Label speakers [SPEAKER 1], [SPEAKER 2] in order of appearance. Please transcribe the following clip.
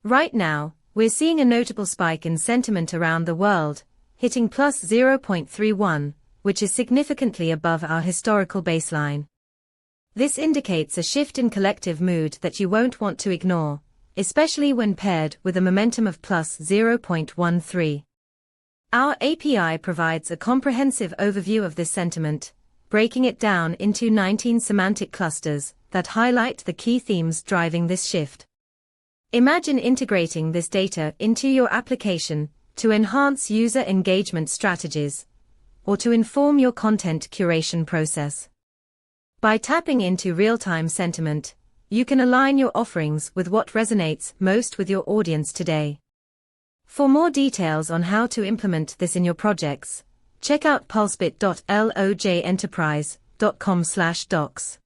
[SPEAKER 1] Right now, we're seeing a notable spike in sentiment around the world, hitting plus 0.31, which is significantly above our historical baseline. This indicates a shift in collective mood that you won't want to ignore, especially when paired with a momentum of plus 0.13. Our API provides a comprehensive overview of this sentiment, breaking it down into 19 semantic clusters that highlight the key themes driving this shift. Imagine integrating this data into your application to enhance user engagement strategies or to inform your content curation process. By tapping into real-time sentiment, you can align your offerings with what resonates most with your audience today. For more details on how to implement this in your projects, check out pulsebit.lojenterprise.com/docs.